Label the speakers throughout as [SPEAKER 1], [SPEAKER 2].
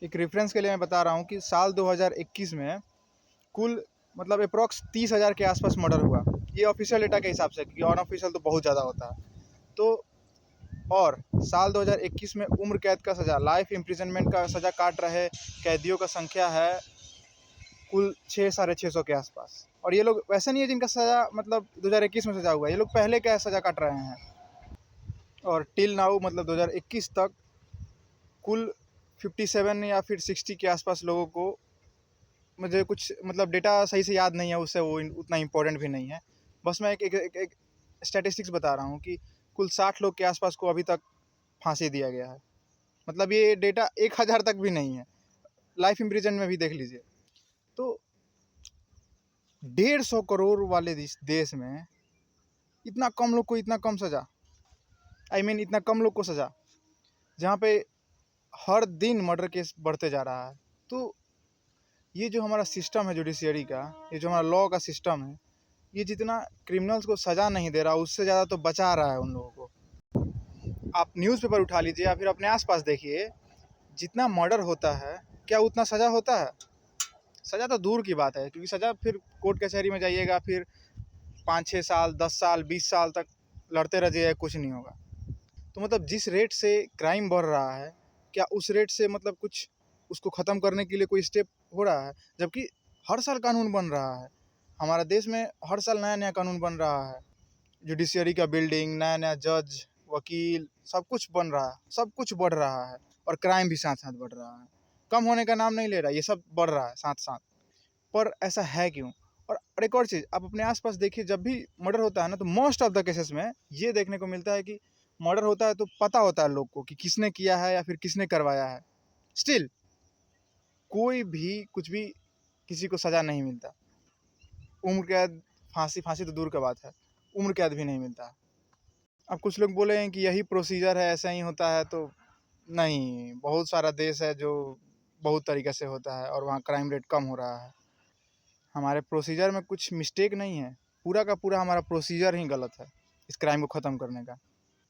[SPEAKER 1] एक रेफरेंस के लिए मैं बता रहा हूँ कि साल 2021 में कुल मतलब अप्रॉक्स 30,000 के आसपास मर्डर हुआ। ये ऑफिशियल डेटा के हिसाब से, क्योंकि अनऑफिशियल तो बहुत ज़्यादा होता है। तो और साल 2021 में उम्र कैद का सज़ा, लाइफ इम्प्रिजनमेंट का सज़ा काट रहे कैदियों का संख्या है कुल 600-650 के आसपास। और ये लोग वैसे नहीं है जिनका सज़ा मतलब 2021 में सज़ा हुआ है, ये लोग पहले क्या सज़ा काट रहे हैं। और टिल नाउ मतलब 2021 तक कुल 57 या फिर 60 के आसपास लोगों को, मुझे कुछ मतलब डेटा सही से याद नहीं है, उससे वो उतना इम्पोर्टेंट भी नहीं है। बस मैं एक स्टैटिस्टिक्स बता रहा हूँ कि कुल 60 लोग के आसपास को अभी तक फांसी दिया गया है। मतलब ये डेटा 1000 तक भी नहीं है, लाइफ इम्प्रिजन में भी देख लीजिए। तो 150 करोड़ वाले देश में इतना कम लोग को इतना कम सज़ा, इतना कम लोग को सज़ा, जहाँ पे हर दिन मर्डर केस बढ़ते जा रहा है। तो ये जो हमारा सिस्टम है जुडिशरी का, ये जो हमारा लॉ का सिस्टम है, ये जितना क्रिमिनल्स को सज़ा नहीं दे रहा उससे ज़्यादा तो बचा रहा है उन लोगों को। आप न्यूज़पेपर उठा लीजिए या फिर अपने आसपास देखिए, जितना मर्डर होता है क्या उतना सज़ा होता है? सज़ा तो दूर की बात है, क्योंकि सज़ा फिर कोर्ट कचहरी में जाइएगा, फिर 5-6 साल 10 साल 20 साल तक लड़ते रहिए, कुछ नहीं होगा। तो मतलब जिस रेट से क्राइम बढ़ रहा है, क्या उस रेट से मतलब कुछ उसको ख़त्म करने के लिए कोई स्टेप हो रहा है? जबकि हर साल कानून बन रहा है हमारा देश में, हर साल नया नया कानून बन रहा है। जुडिशरी का बिल्डिंग, नया नया जज, वकील, सब कुछ बन रहा है, सब कुछ बढ़ रहा है। और क्राइम भी साथ साथ बढ़ रहा है, कम होने का नाम नहीं ले रहा, ये सब बढ़ रहा है साथ साथ। पर ऐसा है क्यों? और एक और चीज़ आप अपने आसपास देखिए, जब भी मर्डर होता है ना, तो मोस्ट ऑफ द केसेस में ये देखने को मिलता है कि मर्डर होता है तो पता होता है लोग को कि किसने किया है या फिर किसने करवाया है। स्टिल कोई भी कुछ भी किसी को सज़ा नहीं मिलता। उम्र कैद, फांसी, फांसी तो दूर का बात है, उम्र कैद भी नहीं मिलता। अब कुछ लोग बोले हैं कि यही प्रोसीजर है, ऐसा ही होता है, तो नहीं, बहुत सारा देश है जो बहुत तरीके से होता है और वहाँ क्राइम रेट कम हो रहा है। हमारे प्रोसीजर में कुछ मिस्टेक नहीं है, पूरा का पूरा हमारा प्रोसीजर ही गलत है इस क्राइम को ख़त्म करने का।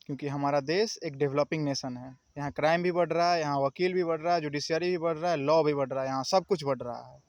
[SPEAKER 1] क्योंकि हमारा देश एक डेवलपिंग नेशन है, यहाँ क्राइम भी बढ़ रहा है, यहाँ वकील भी बढ़ रहा है, जुडिशरी भी बढ़ रहा है, लॉ भी बढ़ रहा है, यहाँ सब कुछ बढ़ रहा है।